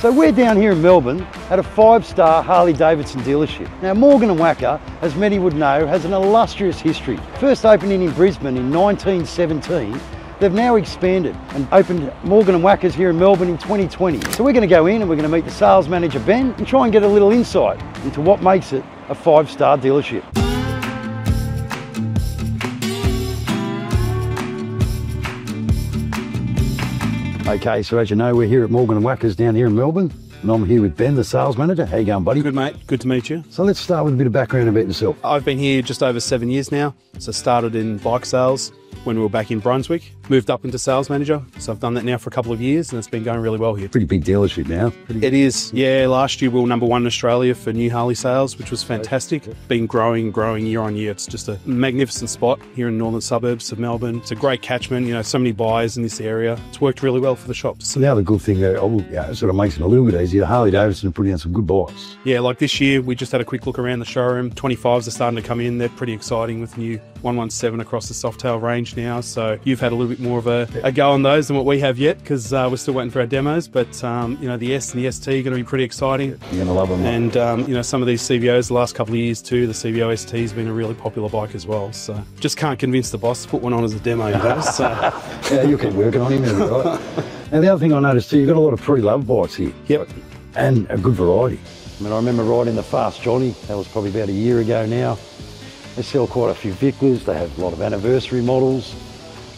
So we're down here in Melbourne at a 5-star Harley-Davidson dealership. Now Morgan Wacker, as many would know, has an illustrious history. First opening in Brisbane in 1917, they've now expanded and opened Morgan Wacker's here in Melbourne in 2020. So we're going to go in and we're going to meet the sales manager Ben and try and get a little insight into what makes it a 5-star dealership. Okay, so as you know, we're here at Morgan Wacker's down here in Melbourne, and I'm here with Ben, the sales manager. How you going, buddy? Good, mate. Good to meet you. So let's start with a bit of background about yourself. I've been here just over 7 years now. So started in bike sales when we were back in Brunswick, moved up into sales manager. So I've done that now for a couple of years and it's been going really well here. Pretty big dealership now. It is, yeah. Last year we were #1 in Australia for new Harley sales, which was fantastic. Been growing year on year. It's just a magnificent spot here in northern suburbs of Melbourne. It's a great catchment, you know, so many buyers in this area. It's worked really well for the shops. So now the good thing that sort of makes it a little bit easier, Harley-Davidson are putting out some good bikes. Yeah, like this year we just had a quick look around the showroom. 25s are starting to come in. They're pretty exciting with the new 117 across the Softail range now. So you've had a little bit more of a go on those than what we have yet because we're still waiting for our demos. But, you know, the S and the ST are going to be pretty exciting. You're going to love them. And, you know, some of these CVOs the last couple of years too, the CVO ST has been a really popular bike as well. So just can't convince the boss to put one on as a demo, you know. So. Yeah, you'll keep working on him, right? Now, the other thing I noticed too, you've got a lot of pre-loved bikes here. Yep. And a good variety. I mean, I remember riding the Fast Johnny. That was probably about a year ago now. They sell quite a few Viclas. They have a lot of anniversary models.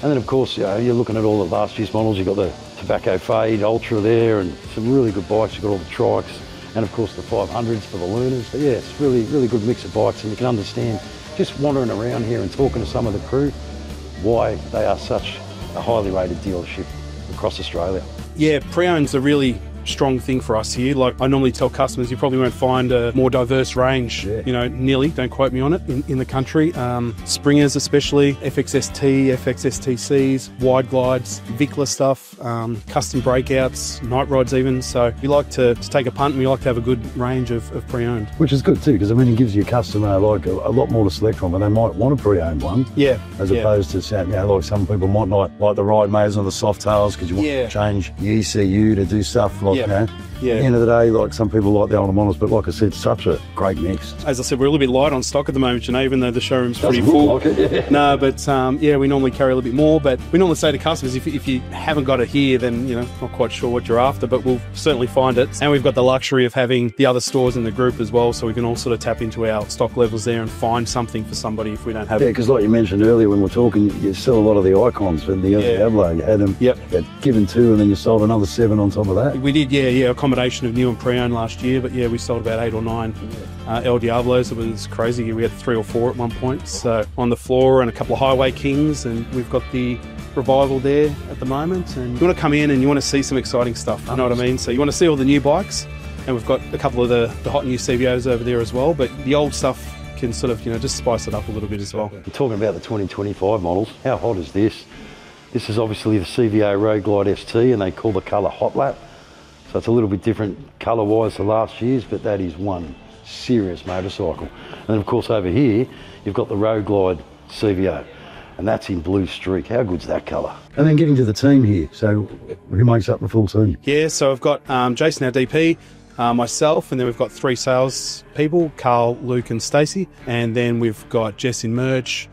And then, of course, you know, you're looking at all the last year's models. You've got the Tobacco Fade Ultra there and some really good bikes. You've got all the trikes and, of course, the 500s for the Lunas. But, yeah, it's really, really good mix of bikes. And you can understand, just wandering around here and talking to some of the crew, why they are such a highly rated dealership across Australia. Yeah, pre-owned's a really strong thing for us here. Like I normally tell customers, you probably won't find a more diverse range, you know, nearly, don't quote me on it, in the country. Springers especially, FXST, FXSTCs, wide glides, Vicla stuff, custom breakouts, night rods even. So we like to take a punt and we like to have a good range of pre-owned. Which is good too, because I mean it gives your customer like a lot more to select from, and they might want a pre-owned one. Yeah. As opposed to, you know, like some people might not like the ride maze or the soft tails because you want to change the ECU to do stuff like, you know. At the end of the day, like some people like the older models, but like I said, such a great mix. As I said, we're a little bit light on stock at the moment, you know, even though the showroom's pretty full. Like it, yeah. No, but yeah, we normally carry a little bit more, but we normally say to customers, if you haven't got it here, then, you know, not quite sure what you're after, but we'll certainly find it. And we've got the luxury of having the other stores in the group as well, so we can all sort of tap into our stock levels there and find something for somebody if we don't have it. Yeah, because like you mentioned earlier when we're talking, you sell a lot of the icons from the Diablo. You had them given 2 and then you sold another 7 on top of that. We did, yeah, a combination of new and pre-owned last year, but yeah, we sold about 8 or 9 El Diablos. It was crazy. We had 3 or 4 at one point. So on the floor and a couple of Highway Kings, and we've got the Revival there at the moment. And you want to come in and you want to see some exciting stuff, you know what I mean? So you want to see all the new bikes, and we've got a couple of the hot new CVOs over there as well, but the old stuff can sort of, you know, just spice it up a little bit as well. We're talking about the 2025 models. How hot is this? This is obviously the CVO Road Glide ST, and they call the colour Hot Lap. So it's a little bit different colour-wise to last year's, but that is one serious motorcycle. And then of course over here, you've got the Road Glide CVO, and that's in blue streak. How good's that colour? And then getting to the team here, so who makes up the full team? Yeah, so I've got Jason, our DP, myself, and then we've got 3 sales people, Carl, Luke and Stacey, and then we've got Jess in merch,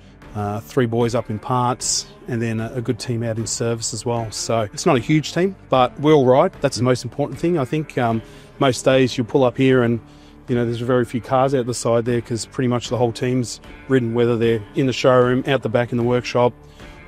3 boys up in parts, and then a good team out in service as well. So it's not a huge team, but we're all right. That's the most important thing. I think most days you'll pull up here and, you know, there's very few cars out the side there because pretty much the whole team's ridden, whether they're in the showroom, out the back in the workshop,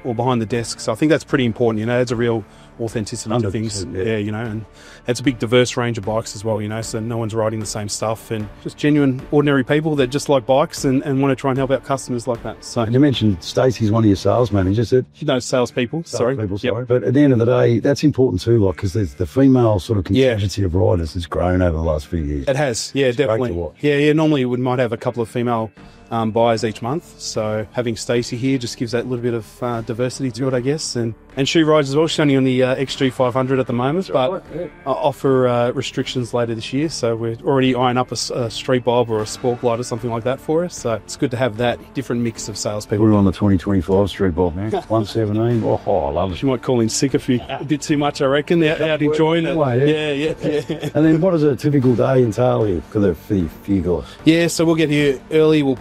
or behind the desk. So I think that's pretty important, you know, it's a real authenticity to things. Yeah, you know, and it's a big diverse range of bikes as well, you know, so no one's riding the same stuff, and just genuine ordinary people that just like bikes and want to try and help out customers like that. So you mentioned Stacey's one of your sales managers. No, salespeople, sorry. But at the end of the day, that's important too, like, because there's the female sort of contingent of riders has grown over the last few years. It has, yeah, it's definitely. Yeah, normally we might have a couple of female buyers each month, so having Stacey here just gives that little bit of diversity to it, I guess, and And she rides as well. She's only on the XG500 at the moment, but right, I'll offer restrictions later this year. So we're already eyeing up a street bob or a sport glide or something like that for us. So it's good to have that different mix of salespeople. We're on the 2025 street bob, man. 117. Oh, I love it. She might call in sick a bit too much, I reckon. Out enjoying it. Yeah. And then what does a typical day entail here for you guys? Yeah, so we'll get here early. We'll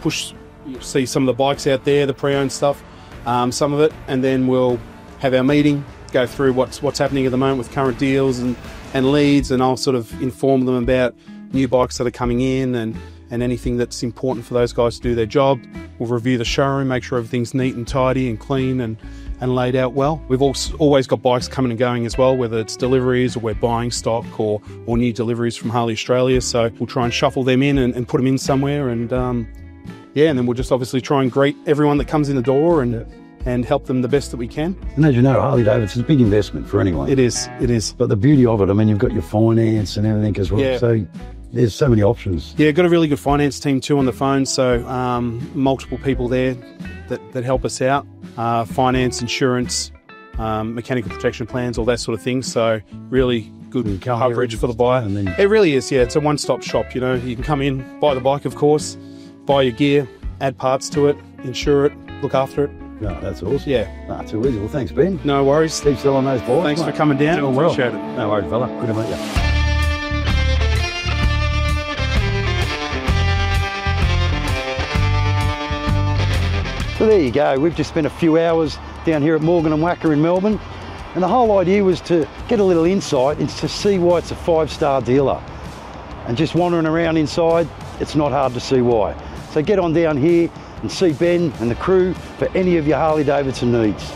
you'll see some of the bikes out there, the pre-owned stuff, some of it, and then we'll have our meeting, go through what's happening at the moment with current deals and leads, and I'll sort of inform them about new bikes that are coming in and anything that's important for those guys to do their job. We'll review the showroom, make sure everything's neat and tidy and clean and laid out well. We've always got bikes coming and going as well, whether it's deliveries or we're buying stock or new deliveries from Harley Australia. So we'll try and shuffle them in and put them in somewhere, and then we'll just obviously try and greet everyone that comes in the door and help them the best that we can. And as you know, Harley-Davidson is a big investment for anyone. It is. But the beauty of it, I mean, you've got your finance and everything as well. Yeah. So there's so many options. Yeah, got a really good finance team too on the phone. So multiple people there that help us out. Finance, insurance, mechanical protection plans, all that sort of thing. So really good coverage for the buyer. It really is, yeah. It's a one-stop shop, you know. You can come in, buy the bike, of course, buy your gear, add parts to it, insure it, look after it. No, that's awesome. Yeah. No, too easy. Well, thanks, Ben. No worries. Keep selling those bikes. Thanks for coming down. Doing well. Appreciate it. No worries, fella. Good to meet you. So there you go. We've just spent a few hours down here at Morgan Wacker in Melbourne, and the whole idea was to get a little insight into to see why it's a 5-star dealer. And just wandering around inside, it's not hard to see why. So get on down here and see Ben and the crew for any of your Harley-Davidson needs.